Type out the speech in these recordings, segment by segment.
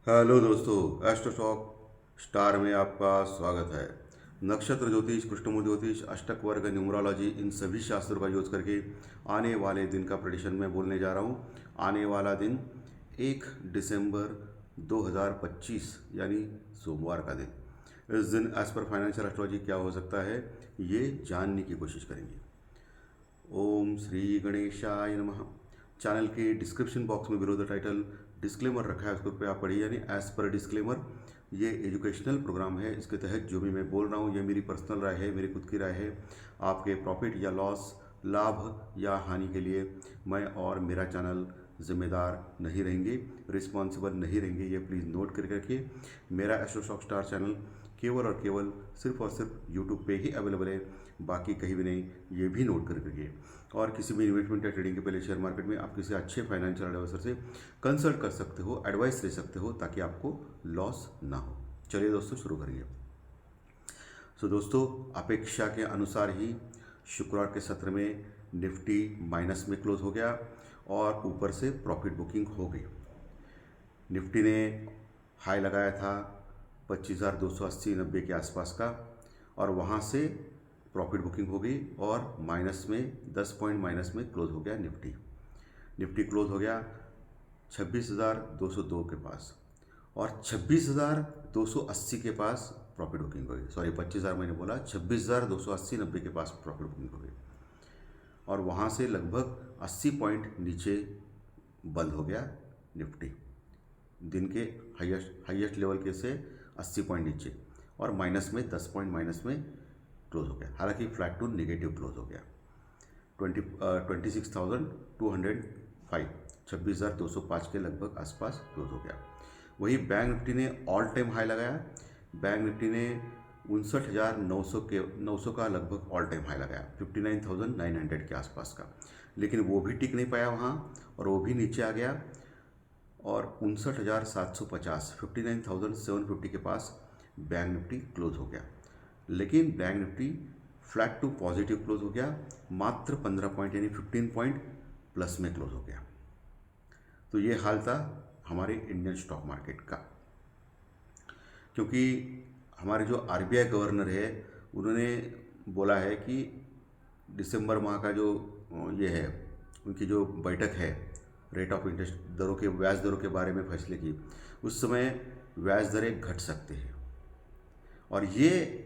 Hello दोस्तों, एस्ट्रोशॉक star में आपका स्वागत है। नक्षत्र ज्योतिष, कृष्णमूल ज्योतिष, अष्टक वर्ग, न्यूमरोलॉजी, इन सभी शास्त्रों का यूज करके आने वाले दिन का प्रेडिक्शन मैं बोलने जा रहा हूँ। आने वाला दिन 1 दिसंबर 2025 यानी सोमवार का दिन। इस दिन एज पर फाइनेंशियल एस्ट्रोलॉजी क्या हो सकता है, ये जानने की कोशिश करेंगे। ओम श्री गणेशाय नमः। चैनल के डिस्क्रिप्शन बॉक्स में बिलो द टाइटल डिस्क्लेमर रखा है, उसके ऊपर आप पढ़िए। यानी एज पर डिस्क्लेमर, ये एजुकेशनल प्रोग्राम है। इसके तहत जो भी मैं बोल रहा हूँ ये मेरी पर्सनल राय है, मेरी खुद की राय है। आपके प्रॉफिट या लॉस, लाभ या हानि के लिए मैं और मेरा चैनल जिम्मेदार नहीं रहेंगे, रिस्पॉन्सिबल नहीं रहेंगे। ये प्लीज़ नोट करके रखिए। मेरा एस्ट्रोशॉक स्टार चैनल केवल और केवल सिर्फ और सिर्फ यूट्यूब पे ही अवेलेबल है, बाकी कहीं भी नहीं। ये भी नोट करके रखिए। और किसी भी इन्वेस्टमेंट या ट्रेडिंग के पहले शेयर मार्केट में आप किसी अच्छे फाइनेंशियल एडवाइजर से कंसल्ट कर सकते हो, एडवाइस ले सकते हो, ताकि आपको लॉस ना हो। चलिए दोस्तों, शुरू करिए। दोस्तों, अपेक्षा के अनुसार ही शुक्रवार के सत्र में निफ्टी माइनस में क्लोज हो गया और ऊपर से प्रॉफिट बुकिंग हो गई। निफ्टी ने हाई लगाया था 25,280-90 के आसपास का, और वहाँ से प्रॉफिट बुकिंग हो गई और माइनस में 10 पॉइंट माइनस में क्लोज हो गया निफ्टी। निफ्टी क्लोज हो गया 26,202 के पास, और 26,280 के पास प्रॉफिट बुकिंग हो गई। सॉरी, 25,000 मैंने बोला, 26,280-90 के पास प्रॉफिट बुकिंग हो गई। और वहाँ से लगभग 80 पॉइंट नीचे बंद हो गया निफ्टी, दिन के हाईएस्ट लेवल के से 80 पॉइंट नीचे, और माइनस में 10 पॉइंट माइनस में क्लोज हो गया। हालांकि फ्लैट टू नेगेटिव क्लोज हो गया। 26,205, 26,205 के लगभग आसपास क्लोज हो गया। वही बैंक निफ्टी ने ऑल टाइम हाई लगाया। बैंक निफ्टी ने 59,900 का लगभग ऑल टाइम हाई लगाया, 59,900 के आसपास का। लेकिन वो भी टिक नहीं पाया वहाँ, और वो भी नीचे आ गया, और 59,750, 59,750 के पास बैंक निफ्टी क्लोज हो गया। लेकिन bank Nifty flat to positive close हो गया, मात्र 15 पॉइंट यानी 15 पॉइंट प्लस में क्लोज हो गया। तो ये हाल था हमारे इंडियन स्टॉक मार्केट का। क्योंकि हमारे जो आरबीआई गवर्नर है, उन्होंने बोला है कि दिसंबर माह का जो ये है, उनकी जो बैठक है रेट ऑफ इंटरेस्ट दरों के, ब्याज दरों के बारे में फैसले की, उस समय ब्याज दरें घट सकते हैं। और ये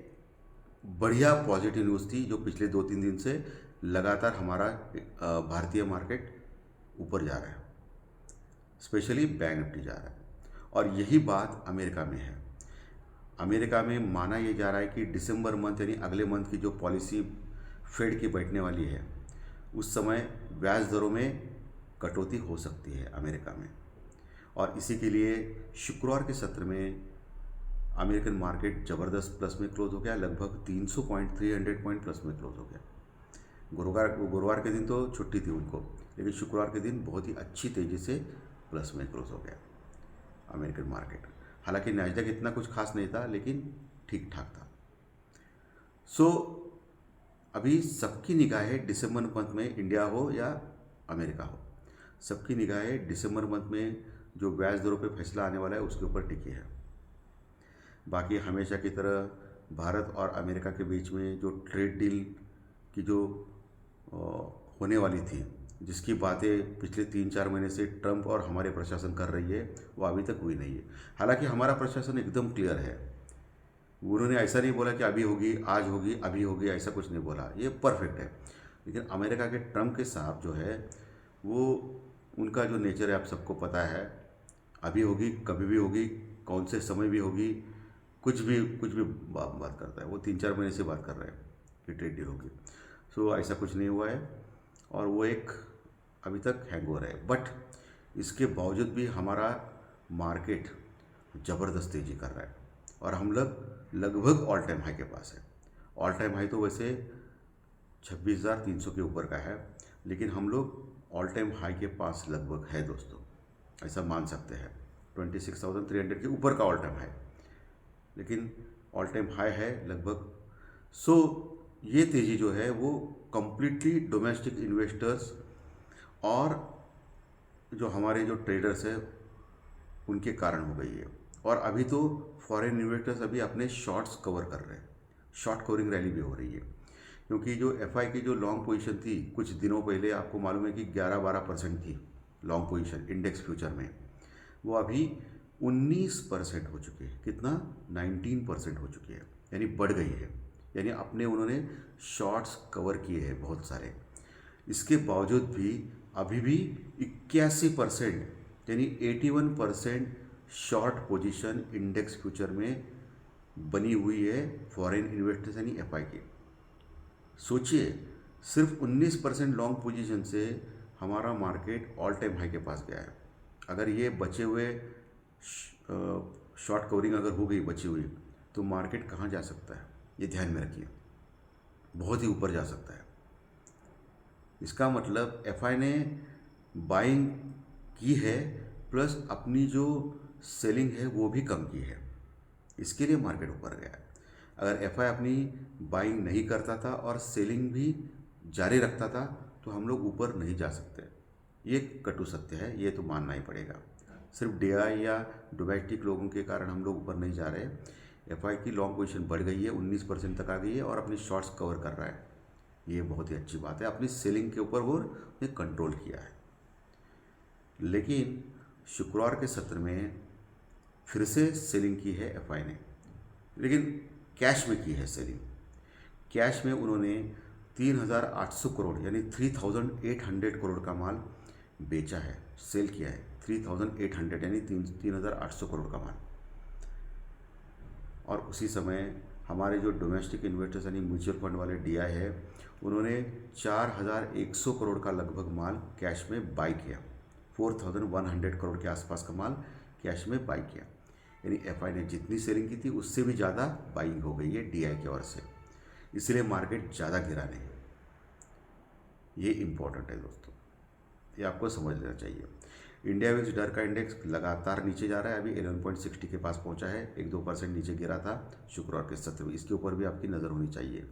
बढ़िया पॉजिटिव न्यूज़ थी, जो पिछले 2-3 दिन से लगातार हमारा भारतीय मार्केट ऊपर जा रहा है, स्पेशली बैंक निफ्टी जा रहा है। और यही बात अमेरिका में है। अमेरिका में माना यह जा रहा है कि दिसंबर मंथ यानी अगले मंथ की जो पॉलिसी फेड की बैठने वाली है, उस समय ब्याज दरों में कटौती हो सकती है अमेरिका में। और इसी के लिए शुक्रवार के सत्र में अमेरिकन मार्केट ज़बरदस्त प्लस में क्लोज हो गया, लगभग 300 पॉइंट, 300 पॉइंट प्लस में क्लोज हो गया। गुरुवार के दिन तो छुट्टी थी उनको, लेकिन शुक्रवार के दिन बहुत ही अच्छी तेज़ी से प्लस में क्लोज हो गया अमेरिकन मार्केट। हालांकि नैस्डैक इतना कुछ खास नहीं था, लेकिन ठीक ठाक था। अभी सबकी निगाहें दिसंबर मंथ में, इंडिया हो या अमेरिका हो, सबकी निगाहें दिसंबर मंथ में जो ब्याज दरों पे फैसला आने वाला है उसके ऊपर टिकी है। बाकी हमेशा की तरह भारत और अमेरिका के बीच में जो ट्रेड डील की जो होने वाली थी, जिसकी बातें पिछले 3-4 महीने से ट्रंप और हमारे प्रशासन कर रही है, वो अभी तक हुई नहीं है। हालांकि हमारा प्रशासन एकदम क्लियर है। उन्होंने ऐसा नहीं बोला कि अभी होगी, आज होगी, अभी होगी, ऐसा कुछ नहीं बोला, ये परफेक्ट है। लेकिन अमेरिका के ट्रंप के साहब जो है, वो उनका जो नेचर है आप सबको पता है। अभी होगी, कभी भी होगी, कौन से समय भी होगी, कुछ भी बात करता है। वो 3-4 महीने से बात कर रहे हैं कि ट्रेड डील होगी। ऐसा कुछ नहीं हुआ है, और वो एक अभी तक हैंगओवर है। बट इसके बावजूद भी हमारा मार्केट ज़बरदस्त तेज़ी कर रहा है, और हम लोग लगभग ऑल टाइम हाई के पास है। ऑल टाइम हाई तो वैसे 26,300 के ऊपर का है, लेकिन हम लोग ऑल टाइम हाई के पास लगभग है दोस्तों, ऐसा मान सकते हैं। 26,300 के ऊपर का ऑल टाइम हाई, लेकिन ऑल टाइम हाई है लगभग। ये तेज़ी जो है वो कम्प्लीटली डोमेस्टिक इन्वेस्टर्स और जो हमारे जो ट्रेडर्स हैं उनके कारण हो गई है। और अभी तो फॉरेन इन्वेस्टर्स अभी अपने शॉर्ट्स कवर कर रहे हैं, शॉर्ट कवरिंग रैली भी हो रही है, क्योंकि जो एफआई की जो लॉन्ग पोजीशन थी कुछ दिनों पहले, आपको मालूम है कि 11-12% थी लॉन्ग पोजीशन इंडेक्स फ्यूचर में, वो अभी 19% हो चुकी है। कितना? 19% हो चुकी है, यानी बढ़ गई है। यानी अपने उन्होंने शॉर्ट्स कवर किए हैं बहुत सारे। इसके बावजूद भी अभी भी 81% यानी 81% शॉर्ट पोजीशन इंडेक्स फ्यूचर में बनी हुई है फॉरेन इन्वेस्टर्स यानी एफआई की। सोचिए, सिर्फ 19% लॉन्ग पोजीशन से हमारा मार्केट ऑल टाइम हाई के पास गया है। अगर ये बचे हुए शॉर्ट कवरिंग अगर हो गई बची हुई, तो मार्केट कहाँ जा सकता है, ये ध्यान में रखिए, बहुत ही ऊपर जा सकता है। इसका मतलब एफआई ने बाइंग की है, प्लस अपनी जो सेलिंग है वो भी कम की है, इसके लिए मार्केट ऊपर गया है। अगर एफआई अपनी बाइंग नहीं करता था और सेलिंग भी जारी रखता था तो हम लोग ऊपर नहीं जा सकते। ये कटु सत्य है, ये तो मानना ही पड़ेगा। सिर्फ डीआई या डोमेस्टिक लोगों के कारण हम लोग ऊपर नहीं जा रहे। एफआई की लॉन्ग पोजीशन बढ़ गई है, 19% तक आ गई है और अपनी शॉर्ट्स कवर कर रहा है। ये बहुत ही अच्छी बात है, अपनी सेलिंग के ऊपर वो ने कंट्रोल किया है। लेकिन शुक्रवार के सत्र में फिर से सेलिंग की है एफआई ने, लेकिन कैश में की है सेलिंग। कैश में उन्होंने 3,800 करोड़ यानी 3,800 करोड़ का माल बेचा है, सेल किया है। 3,800 यानी 3,800 करोड़ का माल। और उसी समय हमारे जो डोमेस्टिक इन्वेस्टर्स यानी म्यूचुअल फंड वाले डीआई है, उन्होंने 4,100 करोड़ का लगभग माल कैश में बाई किया। 4,100 करोड़ के आसपास का माल कैश में बाई किया। यानी एफआई ने जितनी सेलिंग की थी उससे भी ज़्यादा बाइंग हो गई है डीआई की ओर से, इसलिए मार्केट ज़्यादा गिरा नहीं। ये इम्पोर्टेंट है दोस्तों, ये आपको समझ लेना चाहिए। इंडिया विक्स डर का इंडेक्स लगातार नीचे जा रहा है, अभी 11.60 के पास पहुंचा है, 1-2% नीचे गिरा था शुक्रवार के सत्र में। इसके ऊपर भी आपकी नज़र होनी चाहिए।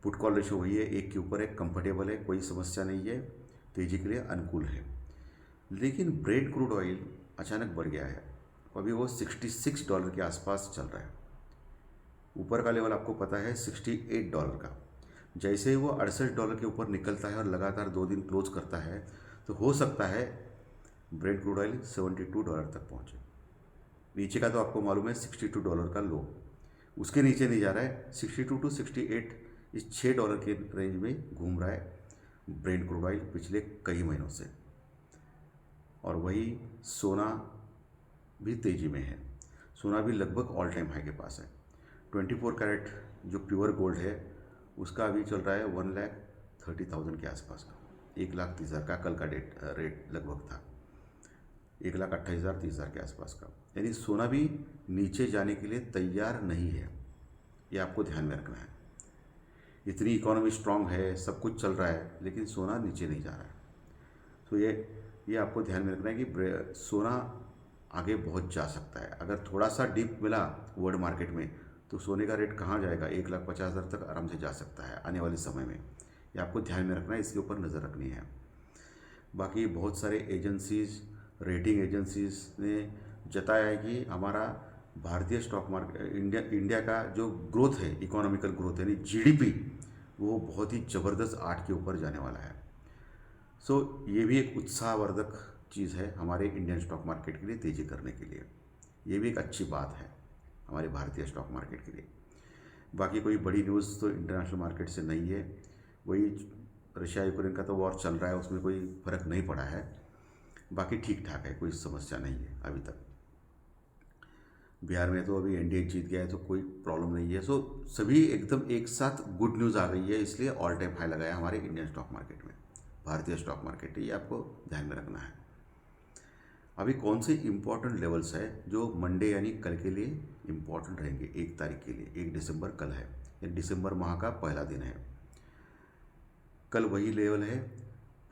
पुट कॉल रेशो वही है, एक के ऊपर एक, कंफर्टेबल है, कोई समस्या नहीं है, तेज़ी के लिए अनुकूल है। लेकिन ब्रेंट क्रूड ऑयल अचानक बढ़ गया है, अभी वो $66 के आसपास चल रहा है। ऊपर का लेवल आपको पता है $68 का। जैसे ही वो $68 के ऊपर निकलता है और लगातार 2 दिन क्लोज करता है, तो हो सकता है ब्रेंट क्रूड ऑयल $72 तक पहुंचे। नीचे का तो आपको मालूम है $62 का लो, उसके नीचे नहीं जा रहा है। 62 to 68 इस $6 के रेंज में घूम रहा है ब्रेंट क्रूड ऑयल पिछले कई महीनों से। और वही सोना भी तेज़ी में है, सोना भी लगभग ऑल टाइम हाई के पास है। 24 कैरेट जो प्योर गोल्ड है उसका अभी चल रहा है 1,30,000 के आसपास का, 1,30,000 का कल का रेट लगभग था, 1,28,000 30,000 के आसपास का। यानी सोना भी नीचे जाने के लिए तैयार नहीं है, ये आपको ध्यान में रखना है। इतनी इकोनॉमी स्ट्रांग है, सब कुछ चल रहा है, लेकिन सोना नीचे नहीं जा रहा है। तो ये आपको ध्यान में रखना है कि सोना आगे बहुत जा सकता है। अगर थोड़ा सा डिप मिला वर्ल्ड मार्केट में तो सोने का रेट कहाँ जाएगा, 1,50,000 तक आराम से जा सकता है आने वाले समय में। ये आपको ध्यान में रखना है, इसके ऊपर नज़र रखनी है। बाकी बहुत सारे एजेंसीज, रेटिंग एजेंसीज ने जताया है कि हमारा भारतीय स्टॉक मार्केट इंडिया का जो ग्रोथ है, इकोनॉमिकल ग्रोथ यानी जीडीपी, वो बहुत ही ज़बरदस्त 8 के ऊपर जाने वाला है। सो ये भी एक उत्साहवर्धक चीज़ है हमारे इंडियन स्टॉक मार्केट के लिए तेज़ी करने के लिए। ये भी एक अच्छी बात है हमारे भारतीय स्टॉक मार्केट के लिए। बाकी कोई बड़ी न्यूज़ तो इंटरनेशनल मार्केट से नहीं है, वही रशिया यूक्रेन का तो वॉर चल रहा है, उसमें कोई फ़र्क नहीं पड़ा है। बाकी ठीक ठाक है, कोई समस्या नहीं है अभी तक। बिहार में तो अभी एनडीए जीत गया है तो कोई प्रॉब्लम नहीं है। सो सभी एकदम एक साथ गुड न्यूज़ आ गई है, इसलिए ऑल टाइम हाई लगाया हमारे इंडियन स्टॉक मार्केट में, भारतीय स्टॉक मार्केट। ये आपको ध्यान में रखना है। अभी कौन से इम्पोर्टेंट लेवल्स है जो मंडे यानी कल के लिए इम्पोर्टेंट रहेंगे, 1 तारीख के लिए, 1 दिसंबर कल है, ये दिसंबर माह का पहला दिन है। कल वही लेवल है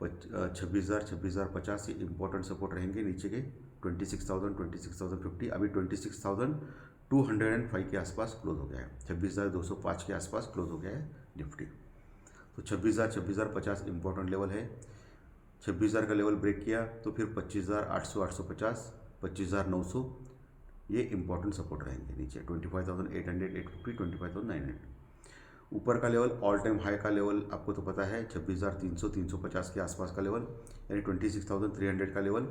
26,000 26,050, ये इम्पोर्टेंट सपोर्ट रहेंगे नीचे के। 26,000 26,050, अभी 26,205 के आसपास क्लोज हो गया है। 26,205 के आसपास क्लोज हो गया है निफ्टी। तो 26,000 26,050 इम्पोर्टेंट लेवल है। 26,000 का लेवल ब्रेक किया तो फिर 25,800 850 25,900 ये इंपॉर्टेंट सपोर्ट रहेंगे। नीचे 25,800, 850, 25,900। ऊपर का लेवल ऑल टाइम हाई का लेवल आपको तो पता है 26,300, 350 के आसपास का लेवल, यानी 26,300 का लेवल,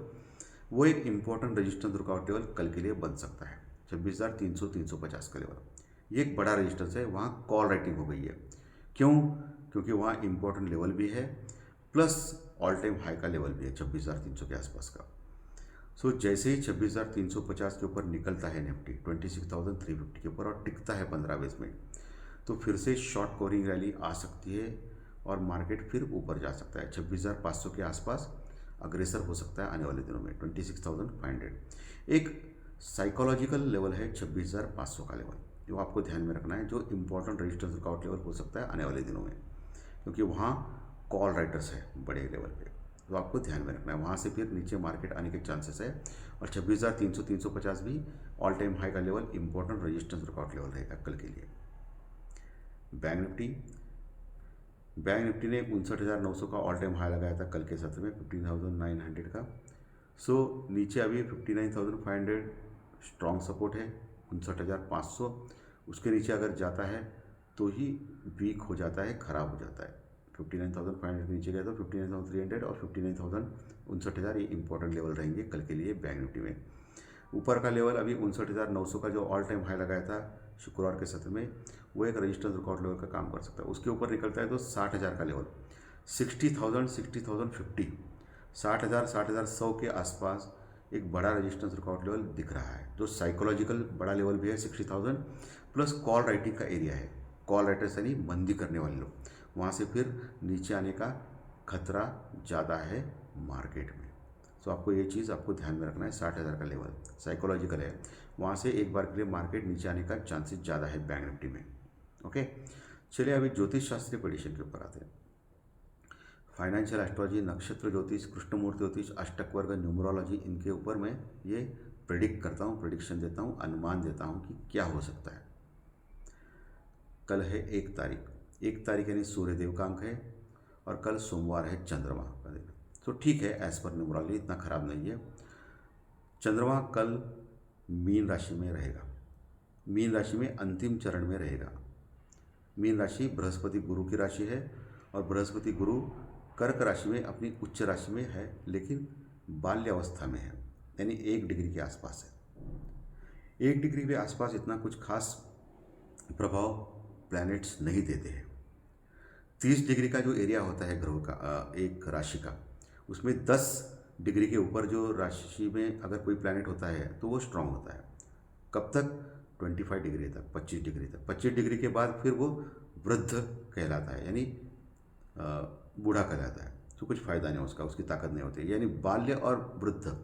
वो एक इम्पॉर्टेंट रेजिस्टेंस रुकावट लेवल कल के लिए बन सकता है। 26,300, 350 का लेवल ये एक बड़ा रेजिस्टेंस है, वहाँ कॉल राइटिंग हो गई है। क्यों? क्योंकि वहाँ इम्पोर्टेंट लेवल भी है प्लस ऑल टाइम हाई का लेवल भी है 26,300 के आसपास का। सो जैसे ही 26,350 के ऊपर निकलता है निफ्टी 26,350 के ऊपर और टिकता है 15-20 मिनट, तो फिर से शॉर्ट कवरिंग रैली आ सकती है और मार्केट फिर ऊपर जा सकता है। 26,500 के आसपास अग्रेसर हो सकता है आने वाले दिनों में। 26,500 एक साइकोलॉजिकल लेवल है, 26,500 का लेवल, जो आपको ध्यान में रखना है, जो इंपॉर्टेंट रेजिस्टेंस रुकावट लेवल हो सकता है आने वाले दिनों में, क्योंकि वहाँ कॉल राइटर्स है बड़े लेवल पे, तो आपको ध्यान में रखना है। वहाँ से फिर नीचे मार्केट आने के चांसेस है। और 26,300, 350 भी ऑल टाइम हाई का लेवल, इंपॉर्टेंट रेजिस्टेंस रुकावट लेवल रहेगा कल के लिए। बैंक निफ्टी ने 59,900 का ऑल टाइम हाई लगाया था कल के सत्र में, 15,900 का। सो नीचे अभी 59,500 स्ट्रॉन्ग सपोर्ट है, 59,500। उसके नीचे अगर जाता है तो ही वीक हो जाता है, ख़राब हो जाता है। 59,500 के नीचे गया तो 59,300 और 59,000 ये इंपॉर्टेंट लेवल रहेंगे कल के लिए बैंक निफ्टी में। ऊपर का लेवल अभी 59,900 का जो ऑल टाइम हाई लगाया था शुक्रवार के सत्र में, वो एक रजिस्टेंस रिकॉर्ड लेवल का काम कर सकता है। उसके ऊपर निकलता है तो 60,000 का लेवल, 60,000, 60,050, 60,000, 60,100 के आसपास एक बड़ा रजिस्टेंस रिकॉर्ड लेवल दिख रहा है, जो साइकोलॉजिकल बड़ा लेवल भी है। 60,000 प्लस कॉल राइटिंग का एरिया है, कॉल राइटर्स यानी मंदी करने वाले लोग, वहाँ से फिर नीचे आने का खतरा ज़्यादा है मार्केट में। तो आपको ये चीज़ आपको ध्यान में रखना है। 60,000 का लेवल साइकोलॉजिकल है, वहाँ से एक बार के लिए मार्केट नीचे आने का चांसेस ज़्यादा है बैंक निफ्टी में। ओके, चलिए अभी ज्योतिष शास्त्रीय प्रेडिक्शन के ऊपर आते हैं। फाइनेंशियल एस्ट्रोलॉजी, नक्षत्र ज्योतिष, कृष्णमूर्ति ज्योतिष, अष्टक वर्ग, न्यूमरोलॉजी, इनके ऊपर मैं ये प्रेडिक्ट करता हूँ, प्रेडिक्शन देता हूँ, अनुमान देता हूँ कि क्या हो सकता है। कल है 1 तारीख, 1 तारीख यानी सूर्यदेव का अंक है, और कल सोमवार है चंद्रमा का दिन। तो ठीक है, एज पर न्यूमरोलॉजी इतना खराब नहीं है। चंद्रमा कल मीन राशि में रहेगा, मीन राशि में अंतिम चरण में रहेगा। मीन राशि बृहस्पति गुरु की राशि है, और बृहस्पति गुरु कर्क राशि में अपनी उच्च राशि में है, लेकिन बाल्यावस्था में है, यानी 1 डिग्री के आसपास है। 1 डिग्री के आसपास इतना कुछ खास प्रभाव प्लैनेट्स नहीं देते हैं। 30 डिग्री का जो एरिया होता है ग्रहों का, एक राशि का, उसमें 10 डिग्री के ऊपर जो राशि में अगर कोई प्लैनेट होता है तो वो स्ट्रांग होता है। कब तक? 25 डिग्री तक, 25 डिग्री तक। 25 डिग्री के बाद फिर वो वृद्ध कहलाता है, यानी बूढ़ा कहलाता है, तो कुछ फ़ायदा नहीं उसका, उसकी ताकत नहीं होती। यानी बाल्य और वृद्ध,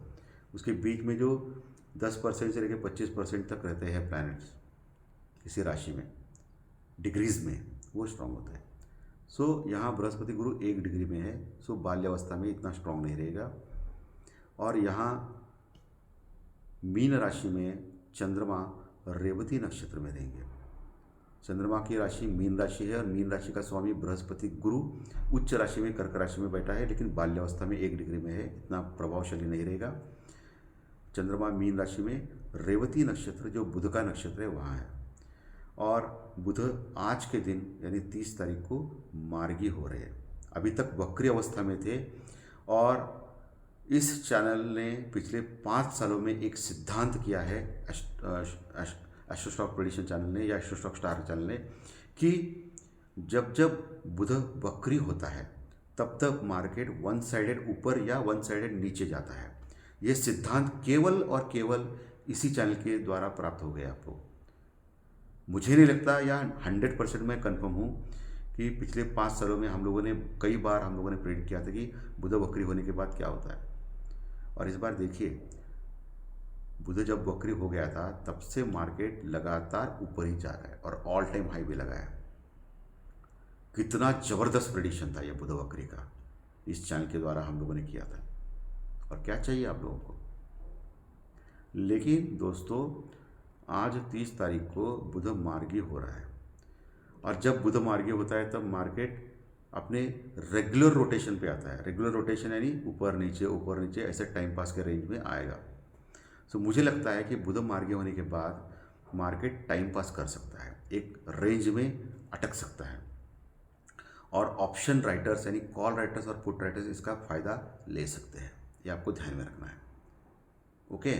उसके बीच में जो 10% से लेकर 25% तक रहते हैं प्लैनेट्स किसी राशि में, डिग्रीज में, वो स्ट्रांग होता है। सो यहाँ बृहस्पति गुरु 1 डिग्री में है, सो बाल्यावस्था में इतना स्ट्रांग नहीं रहेगा। और यहाँ मीन राशि में चंद्रमा रेवती नक्षत्र में रहेंगे। चंद्रमा की राशि मीन राशि है, और मीन राशि का स्वामी बृहस्पति गुरु उच्च राशि में कर्क राशि में बैठा है, लेकिन बाल्यावस्था में 1 डिग्री में है, इतना प्रभावशाली नहीं रहेगा। चंद्रमा मीन राशि में, रेवती नक्षत्र जो बुध का नक्षत्र है वहाँ है, और बुध आज के दिन यानी 30 तारीख को मार्गी हो रहे हैं। अभी तक वक्री अवस्था में थे, और इस चैनल ने पिछले 5 सालों में एक सिद्धांत किया है, एस्ट्रो स्टॉक प्रेडिक्शन चैनल ने या एस्ट्रो स्टॉक स्टार चैनल ने, कि जब जब बुध वक्री होता है तब तक मार्केट 1 साइडेड ऊपर या 1 साइडेड नीचे जाता है। ये सिद्धांत केवल और केवल इसी चैनल के द्वारा प्राप्त हो गया आपको। मुझे नहीं लगता, या 100% मैं कंफर्म हूँ कि पिछले 5 सालों में हम लोगों ने कई बार प्रेडिक्ट किया था कि बुध वक्री होने के बाद क्या होता है, और इस बार देखिए बुध जब वक्री हो गया था तब से मार्केट लगातार ऊपर ही जा रहा है, और ऑल टाइम हाई भी लगाया। कितना ज़बरदस्त प्रेडिक्शन था ये बुध वक्री का, इस चैनल के द्वारा हम लोगों ने किया था। और क्या चाहिए आप लोगों को। लेकिन दोस्तों आज 30 तारीख को बुध मार्गी हो रहा है, और जब बुध मार्गी होता है तब मार्केट अपने रेगुलर रोटेशन पे आता है। रेगुलर रोटेशन यानी ऊपर नीचे ऐसे टाइम पास के रेंज में आएगा। तो मुझे लगता है कि बुध मार्गी होने के बाद मार्केट टाइम पास कर सकता है, एक रेंज में अटक सकता है, और ऑप्शन राइटर्स यानी कॉल राइटर्स और पुट राइटर्स इसका फ़ायदा ले सकते हैं। ये आपको ध्यान में रखना है। ओके,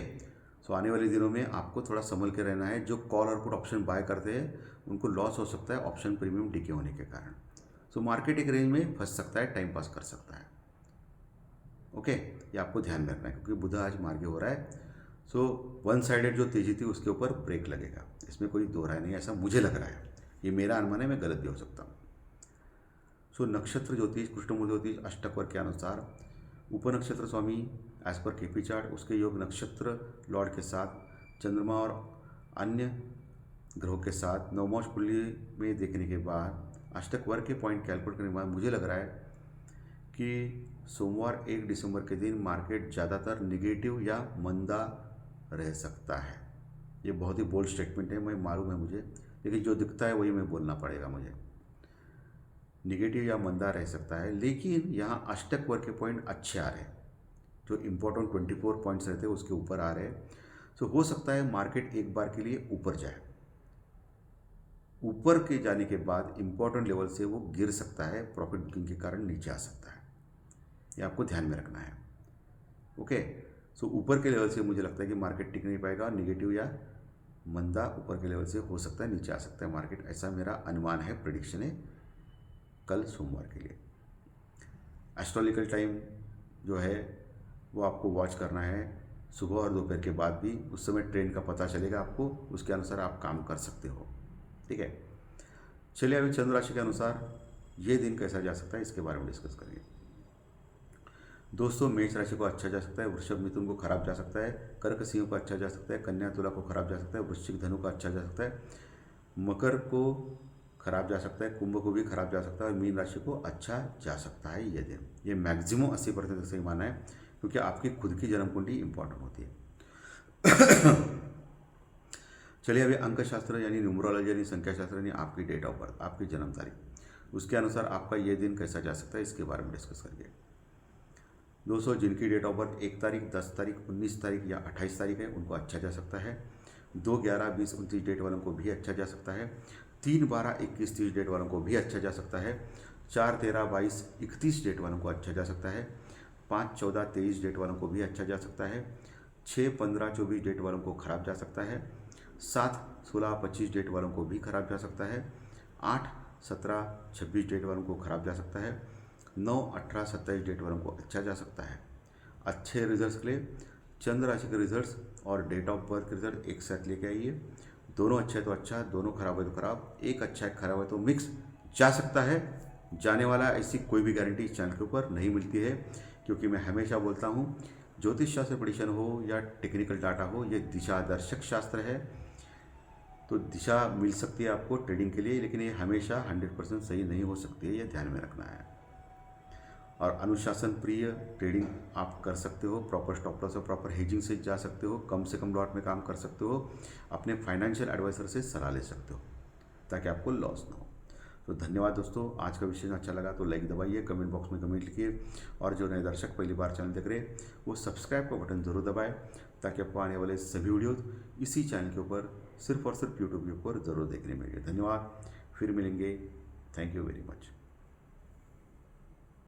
सो आने वाले दिनों में आपको थोड़ा संभल के रहना है। जो कॉल और पुट ऑप्शन बाय करते हैं उनको लॉस हो सकता है ऑप्शन प्रीमियम डिके होने के कारण। सो मार्केट एक रेंज में फंस सकता है, टाइम पास कर सकता है। ओके, ये आपको ध्यान में रखना है क्योंकि बुध आज मार्गी हो रहा है। सो वन साइडेड जो तेजी थी उसके ऊपर ब्रेक लगेगा, इसमें कोई दो राय नहीं, ऐसा मुझे लग रहा है। ये मेरा अनुमान है, मैं गलत भी हो सकता हूँ। सो नक्षत्र ज्योतिष कृष्णमूर्ति ज्योतिष अष्टक वर्ग के अनुसार उपनक्षत्र स्वामी एज पर केपी चार्ट उसके योग नक्षत्र लॉर्ड के साथ चंद्रमा और अन्य ग्रहों के साथ नवमोश कुंडली में देखने के बाद अष्टक वर्ग के पॉइंट कैलकुलेट करने के बाद मुझे लग रहा है कि सोमवार 1 दिसंबर के दिन मार्केट ज़्यादातर निगेटिव या मंदा रह सकता है। ये बहुत ही बोल्ड स्टेटमेंट है, मैं मालूम है मुझे, लेकिन जो दिखता है वही मैं बोलना पड़ेगा मुझे। निगेटिव या मंदा रह सकता है, लेकिन यहाँ अष्टक वर्ग के पॉइंट अच्छे आ रहे हैं, जो इम्पोर्टेंट 24 पॉइंट्स रहते हैं उसके ऊपर आ रहे हैं। सो हो सकता है मार्केट एक बार के लिए ऊपर जाए, ऊपर के जाने के बाद इम्पोर्टेंट लेवल से वो गिर सकता है, प्रॉफिट बुकिंग के कारण नीचे आ सकता है। ये आपको ध्यान में रखना है। ओके, सो ऊपर के लेवल से मुझे लगता है कि मार्केट टिक नहीं पाएगा, निगेटिव या मंदा ऊपर के लेवल से हो सकता है नीचे आ सकता है मार्केट, ऐसा मेरा अनुमान है, प्रेडिक्शन है कल सोमवार के लिए। एस्ट्रोलॉजिकल टाइम जो है वो आपको वॉच करना है सुबह और दोपहर के बाद भी, उस समय ट्रेंड का पता चलेगा आपको, उसके अनुसार आप काम कर सकते हो। ठीक है, चलिए अभी चंद्र राशि के अनुसार ये दिन कैसा जा सकता है इसके बारे में डिस्कस करिए। दोस्तों, मेष राशि को अच्छा जा सकता है, वृषभ मिथुन को खराब जा सकता है, कर्क सिंह को अच्छा जा सकता है, कन्या तुला को खराब जा सकता है, वृश्चिक धनु का अच्छा जा सकता है, मकर को खराब जा सकता है, कुंभ को भी खराब जा सकता है, और मीन राशि को अच्छा जा सकता है ये दिन। ये मैक्सिमम 80% सही माना है, क्योंकि आपकी खुद की जन्म कुंडली इंपॉर्टेंट होती है। चलिए अभी अंक शास्त्र यानी न्यूमरोलॉजी यानी संख्या शास्त्र यानी आपकी डेट ऑफ बर्थ, आपकी जन्म तारीख, उसके अनुसार आपका ये दिन कैसा जा सकता है इसके बारे में डिस्कस करिए। दोस्तों, जिनकी डेट ऑफ बर्थ 1 तारीख, 10 तारीख, 19 तारीख या 28 तारीख है उनको अच्छा जा सकता है। 2, 11, 20, 29 डेट वालों को भी अच्छा जा सकता है। 3, 12, 21, 30 डेट वालों को भी अच्छा जा सकता है। 4, 13, 22, 31 डेट वालों को अच्छा जा सकता है। 5, 14, 23 डेट वालों को भी अच्छा जा सकता है। 6, 15, 24 डेट वालों को खराब जा सकता है। 7, 16, 25 डेट वालों को भी खराब जा सकता है। 8, 17, 26 डेट वालों को खराब जा सकता है। 9, 18, 27 डेट वालों को अच्छा जा सकता है। अच्छे रिजल्ट्स के लिए चंद्र राशि के रिजल्ट्स और डेट ऑफ बर्थ के रिजल्ट एक साथ लेके आइए। दोनों अच्छा है तो अच्छा, दोनों खराब है तो खराब, एक अच्छा है खराब है तो मिक्स जा सकता है। जाने वाला ऐसी कोई भी गारंटी इस चैनल के ऊपर नहीं मिलती है, क्योंकि मैं हमेशा बोलता हूँ ज्योतिष शास्त्र प्रेडिक्शन हो या टेक्निकल डाटा हो, ये दिशा दर्शक शास्त्र है। तो दिशा मिल सकती है आपको ट्रेडिंग के लिए, लेकिन ये हमेशा 100% सही नहीं हो सकती है, ये ध्यान में रखना है। और अनुशासन प्रिय ट्रेडिंग आप कर सकते हो, प्रॉपर स्टॉप लॉस और प्रॉपर हेजिंग से जा सकते हो, कम से कम लॉट में काम कर सकते हो, अपने फाइनेंशियल एडवाइजर से सलाह ले सकते हो ताकि आपको लॉस ना हो। तो धन्यवाद दोस्तों, आज का विषय अच्छा लगा तो लाइक दबाइए, कमेंट बॉक्स में कमेंट लिखिए, और जो नए दर्शक पहली बार चैनल देख रहे हैं वो सब्सक्राइब का बटन जरूर दबाएं ताकि आपको आने वाले सभी वीडियोज़ इसी चैनल के ऊपर सिर्फ और सिर्फ यूट्यूब के ऊपर ज़रूर देखने मिलेंगे। धन्यवाद, फिर मिलेंगे। Thank you very much.